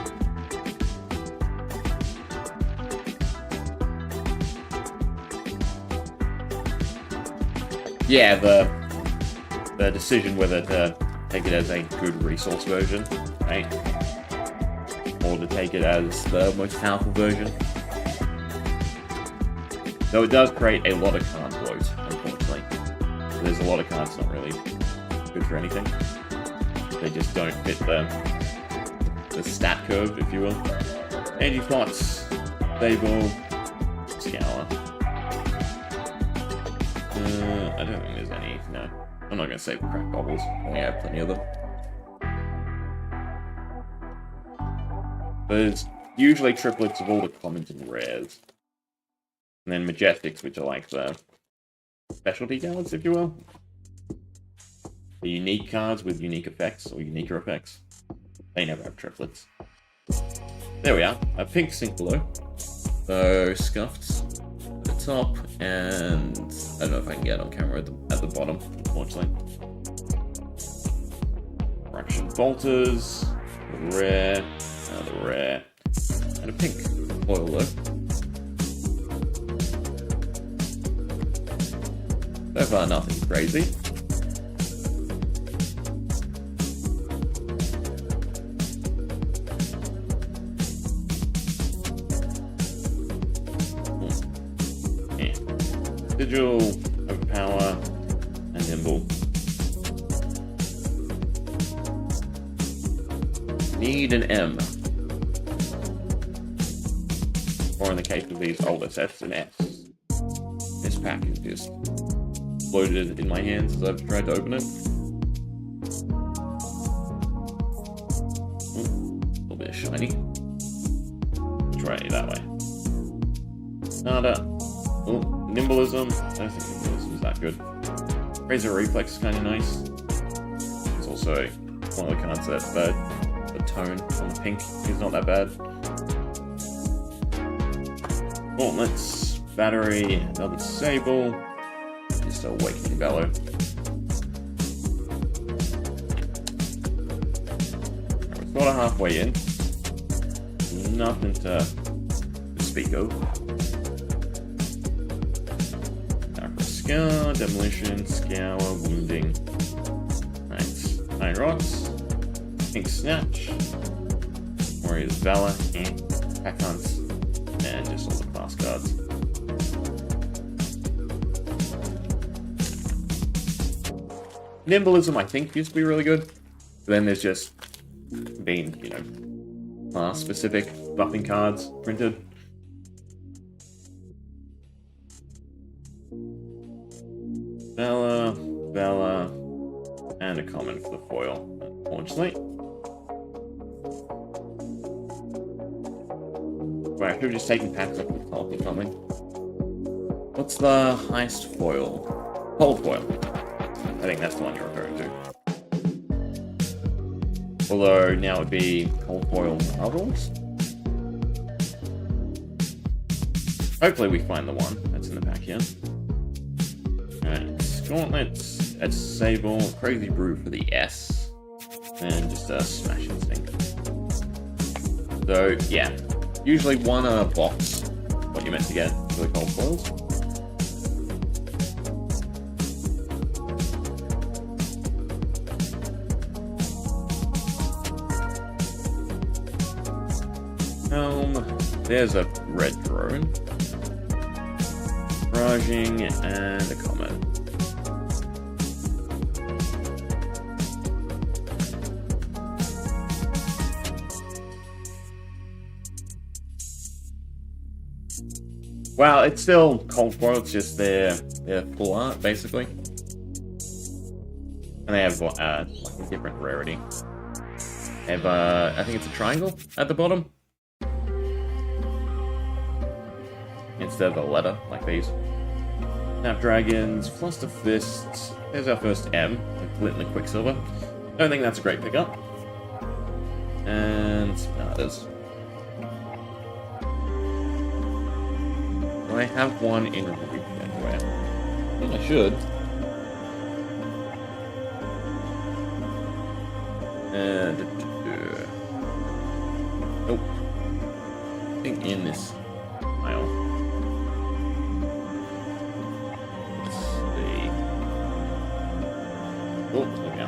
Yeah, the decision whether to take it as a good resource version, right? Or to take it as the most powerful version. Though it does create a lot of card bloat, unfortunately. So there's a lot of cards not really good for anything. They just don't fit the stat curve, if you will. Anti-Pots, Stable, Scour. I don't think there's any, no. I'm not going to save the crack bubbles. I have plenty of them. There's usually triplets of all the commons and rares. And then Majestics, which are like the specialty cards, if you will. The unique cards with unique effects, or uniquer effects. They never have triplets. There we are. A pink Klloo. So, scuffed at the top, and I don't know if I can get it on camera at the bottom, unfortunately. Fraction Bolters, the rare, another rare, and a pink foil though. So far, nothing crazy. Sigil, Overpower, and Nimble. Need an M. Or in the case of these older sets, an S. This pack is just loaded in my hands as I've tried to open it. Ooh, a little bit shiny. Try it that way. Nada. Oh, Nimblism. I don't think Nimblism is that good. Razor Reflex is kind of nice. It's also one of the cards that the tone on the pink is not that bad. Gauntlets, Battery, another Sable, just Awakening Bellow. We're sort of halfway in. Nothing to speak of. Scour, Demolition, Scour, Wounding. Nice. Iron Rocks, Pink Snatch, Warrior's Valor, Pack Hunts, and just all the class cards. Nimblism, I think, used to be really good. But then there's just been, you know, class-specific buffing cards printed. Bella, and a common for the foil, unfortunately. Right, I could have just taken packs off the top or something. What's the highest foil? Cold foil. I think that's the one you're referring to. Although now it would be cold foil marbles. Hopefully we find the one that's in the pack here. Alright, Gauntlets, that's Sable, Crazy Brew for the S, and just a Smash Instinct. So, yeah, usually one box, what you're meant to get for the cold foils. There's a red drone, Barraging, and a comet. Wow, it's still cold foil, it's just their full art, basically. And they have like a different rarity. They have, I think it's a triangle at the bottom. Instead of a letter, like these. Snapdragons, Fluster Fists. There's our first M, the Glint and the Quicksilver. I don't think that's a great pickup. And Starters. Do I have one in Reef anywhere? I think I should. And nope. I think in this aisle. Oh, there we go.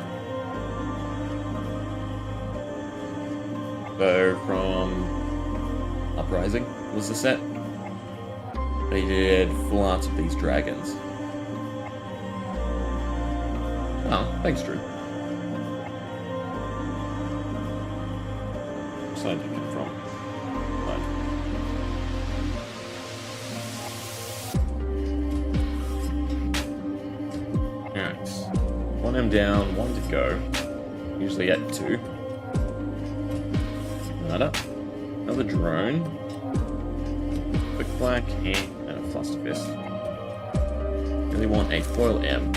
So from Uprising was the set. They did full arts of these dragons. Oh, thanks, Drew. What side did you come from? Alright. One M down, one to go. Usually at 2. Another drone. Quick Black, and a Fluster Fist. Really want a foil M.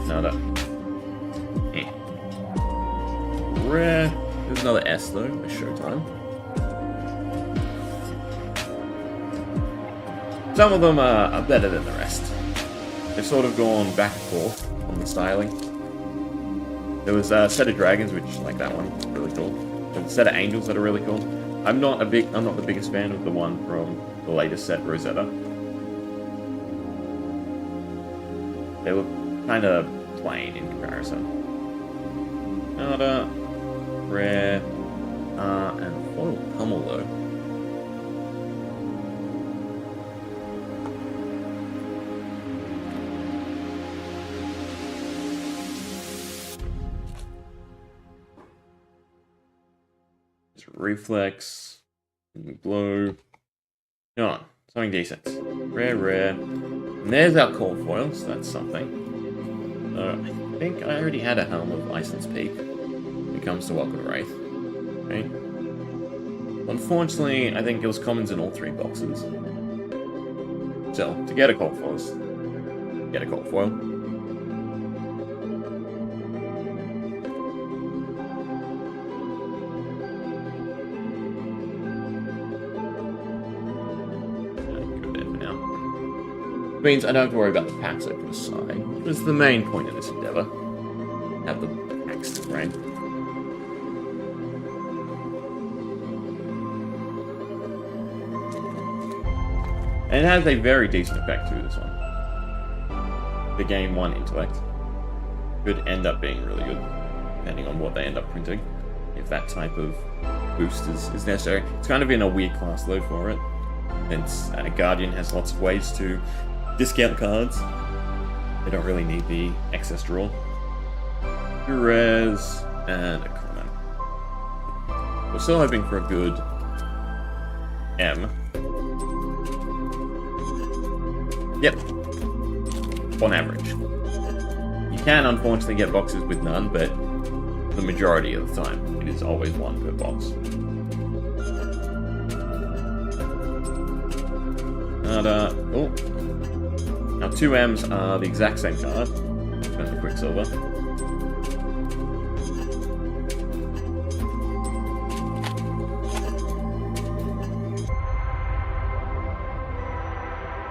Nada. Rare. There's another S though, it's Showtime. Some of them are better than the rest. They've sort of gone back and forth on the styling. There was a set of dragons, which, like that one, really cool. There's a set of angels that are really cool. I'm not the biggest fan of the one from the latest set, Rosetta. They were kind of plain in comparison. Nada, rare, and foil pummel though. Reflex, Klloo. Come on, Something decent. Rare, rare. And there's our cold foil, so that's something. I think I already had a Helm of Iceland's Peak when it comes to Welcome to Wraith. Okay. Unfortunately, I think it was commons in all 3 boxes. So, to get a cold foil, get a cold foil. Means I don't have to worry about the packs I put aside, which is the main point of this endeavor. Have the packs, right? And it has a very decent effect too, this one. The game 1 intellect could end up being really good, depending on what they end up printing. If that type of boost is necessary. It's kind of in a weird class load for it. And a Guardian has lots of ways to discount cards. They don't really need the excess draw. 2 rares and a common. We're still hoping for a good M. Yep. On average. You can unfortunately get boxes with none, but the majority of the time it is always 1 per box. And, oh. Now 2 M's are the exact same card. Spend the Quicksilver.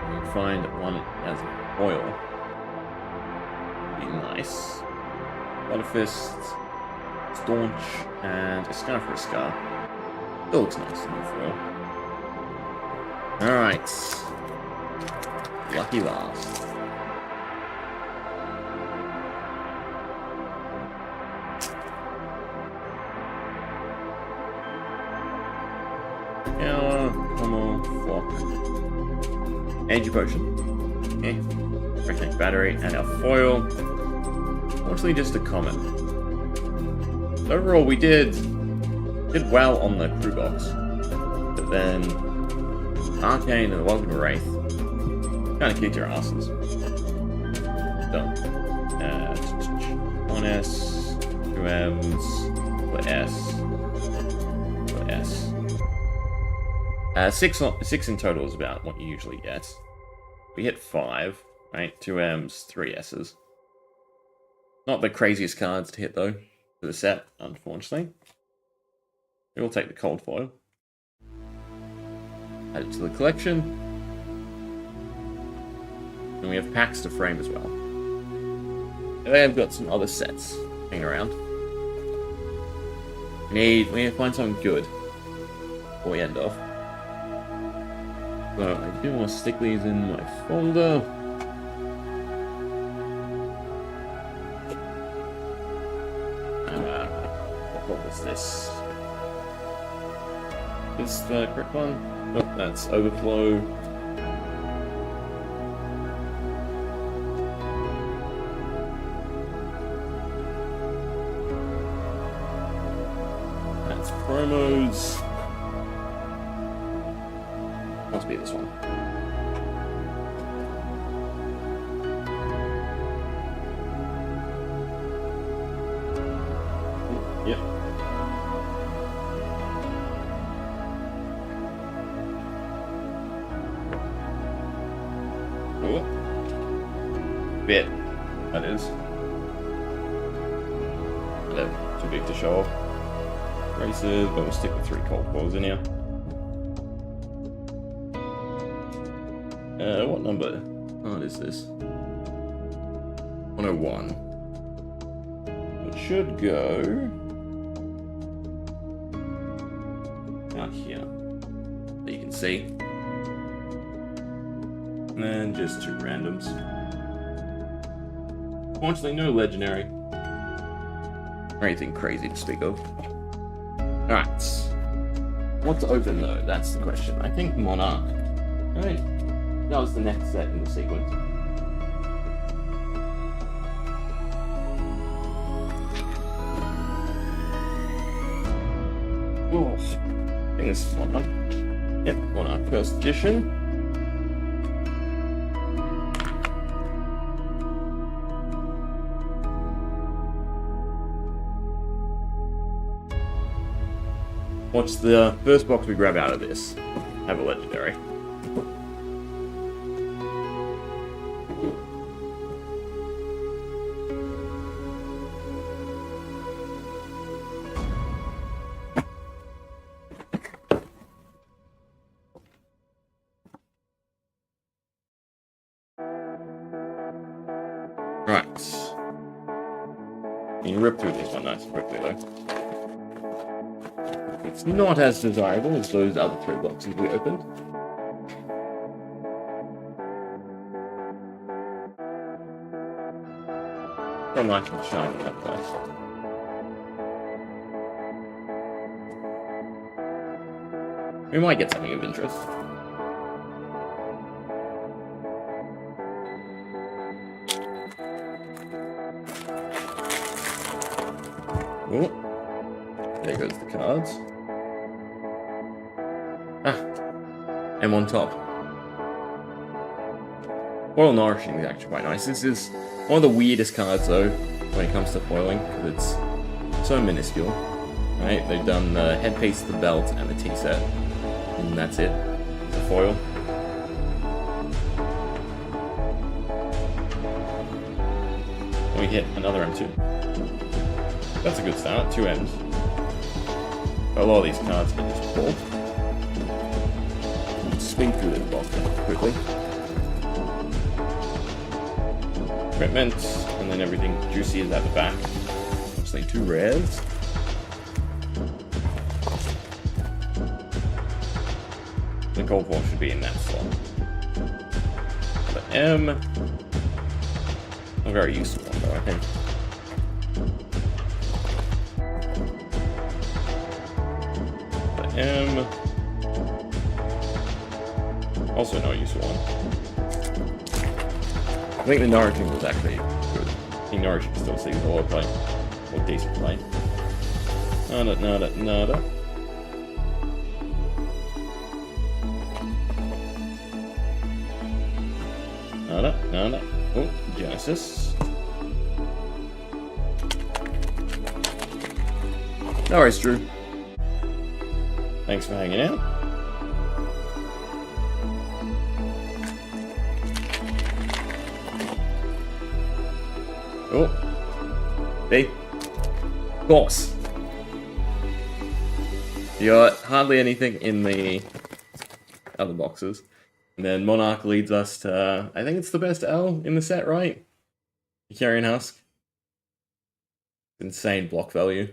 We'll find one as a foil. Be nice. Butterfist, Staunch, and a Scar for a Scar. It looks nice in the foil. Alright. Lucky last. Yeah, Pommel, Flock. Energy Potion. Okay. Rectangle Battery, and our foil. Unfortunately, just a common. Overall, we did well on the crew box. But then Arcane and the Welcome to Wraith kind of kicked your asses. Done. 1 S, 2 M's, put S, put S. 6 in total is about what you usually get. We hit 5, right? 2 M's, 3 S's. Not the craziest cards to hit though for the set, unfortunately. We will take the cold foil. Add it to the collection. And we have packs to frame as well. And I've got some other sets hanging around. We need to find something good before we end off. So I do want to stick these in my folder. What was this? Is the correct one? Nope, that's Overflow. That's promos. Must be this one. Yep. Bit, that is. Too big to show off. Races, but we'll stick with 3 cold foils in here. What number? What is this? 101. It should go out here, so you can see. And then just 2 randoms. Fortunately, no legendary or anything crazy to speak of. Alright. What's open though? That's the question. I think Monarch. Alright. That was the next set in the sequence. Oh, I think this is Monarch. Yep, Monarch first edition. What's the first box we grab out of this? Have a legendary. Right. You rip through this one nice and quickly though. It's not as desirable as those other 3 boxes we opened. So nice and shiny that place. We might get something of interest. Oh, there goes the cards. And on top. Foil Nourishing is actually quite nice. This is one of the weirdest cards though when it comes to foiling, because it's so minuscule. Right? They've done the headpiece, the belt, and the tea set. And that's it. It's a foil. We hit another M2. That's a good start, 2 M's. A lot of these cards can just pull. Swing through this box quickly. Equipment, and then everything juicy is at the back. Mostly 2 rares. The gold ball should be in that slot. The M. A very useful one though, I think. M. Also no useful one. I think the Nourishing was actually good. I think Nourishing still sees a lot of play. Or decent play. Nada. Nada. Oh, Genesis. No worries, Drew. Thanks for hanging out. Oh. Hey. Boss. You got hardly anything in the other boxes. And then Monarch leads us to, I think it's the best L in the set, right? Carrion Husk. Insane block value.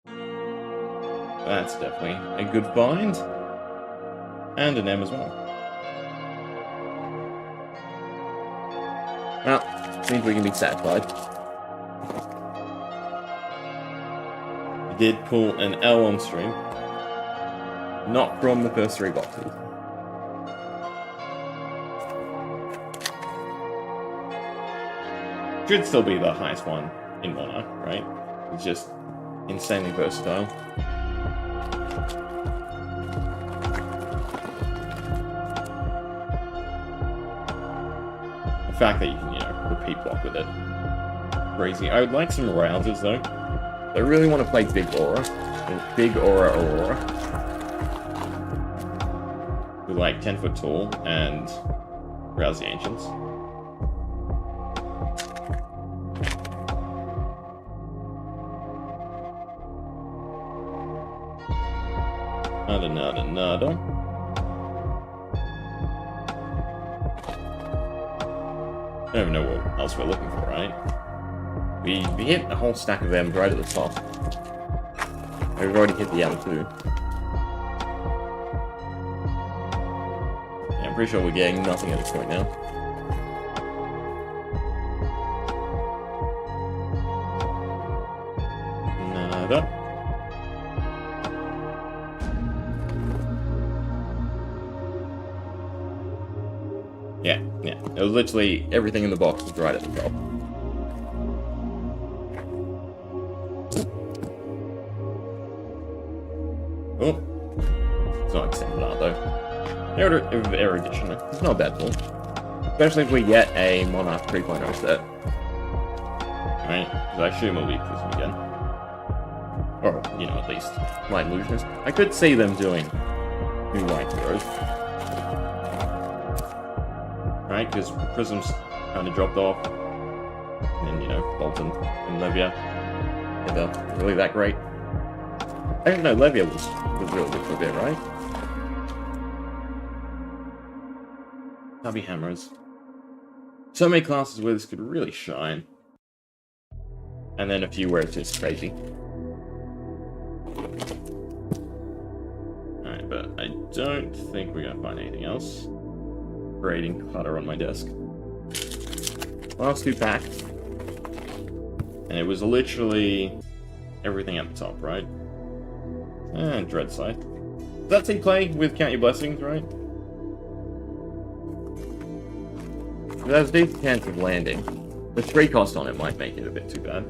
That's definitely a good find. And an M as well. Well, seems we can be satisfied. We did pull an L on stream. Not from the first 3 boxes. Should still be the highest one in Monarch, right? It's just insanely versatile. The fact that you can, repeat block with it. Crazy. I would like some rousers though. I really want to play Big Aura. Big Aura. With like 10 foot tall and rouse the ancients. Nada. I don't even know what else we're looking for, right? We hit a whole stack of M's right at the top. We've already hit the M2. Yeah, I'm pretty sure we're getting nothing at this point now. Nada. Yeah. It was literally everything in the box was right at the top. Oh. It's not extended art though. Erudition. It's not a bad pull. Especially if we get a Monarch 3.0 set. Right? Because I assume we'll leave this one again. Or, you know, at least Light Illusionist. I could see them doing new Light Heroes. Right, because Prism's kind of dropped off. And then, you know, Bolton and Levia. Yeah, they're really that great. I didn't know Levia was really good for a bit, right? Heavy Hammers. So many classes where this could really shine. And then a few where it's just crazy. Alright, but I don't think we're gonna find anything else. Grading clutter on my desk. Last 2 packs. And it was literally everything at the top, right? And Dread Scythe. That's in play with Count Your Blessings, right? There's a decent chance of landing. The 3 cost on it might make it a bit too bad.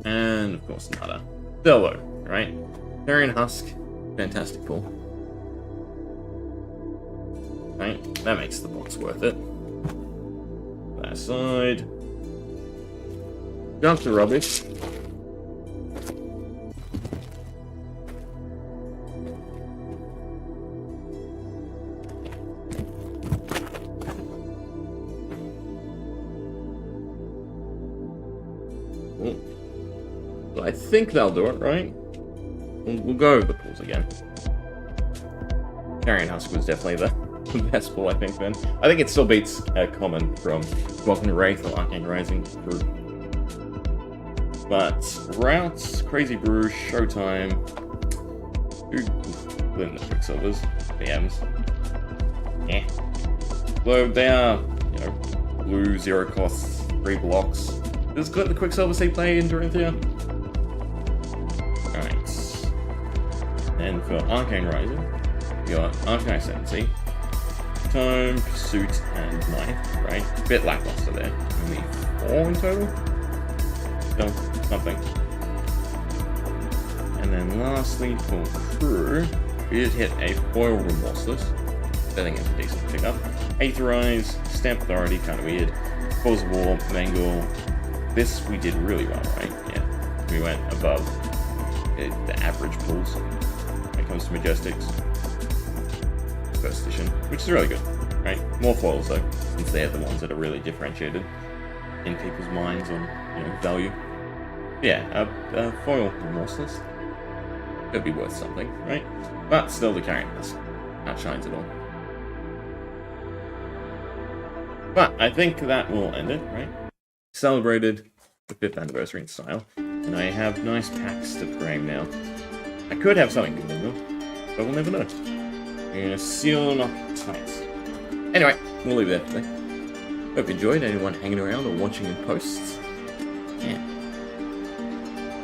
And, of course, Nada. Klloo, right? Carrion Husk. Fantastic pull. Right? That makes the box worth it. That aside. Jump to rubbish. So I think they'll do it, right? We'll go over the pulls again. Carrion Husk was definitely the best pull, I think, then. I think it still beats common from Welcome to Wraith or Arcane Rising through. But Routes, Crazy Brew, Showtime, Blend the Quicksilvers, FaBs. Yeah. Though they are, you know, blue, 0 costs, 3 blocks. Does the Quicksilver say play in Dorinthia? Alright. And for Arcane Rising, we got Arcane Ascendancy, Tome, Pursuit, and Ninth, right? A bit lackluster there. Only 4 in total? No, something. And then lastly, for Crew, we did hit a foil Remorseless. I think it's a decent pickup. Aetherize, Stamp Authority, kind of weird. Cause of War, Mangle. This we did really well, right? Yeah. We went above the average pulls when it comes to Majestics. First edition, which is really good, right? More foils though, since they're the ones that are really differentiated in people's minds on, you know, value. Yeah, foil Remorseless could be worth something, right? But still, the Carrion Husk outshines it all. But I think that will end it, right? Celebrated the 5th anniversary in style, and I have nice packs to frame now. I could have something good in them, but we'll never know. We're gonna seal them up tight. Anyway, we'll leave it there today. Hope you enjoyed. Anyone hanging around or watching in posts? Yeah.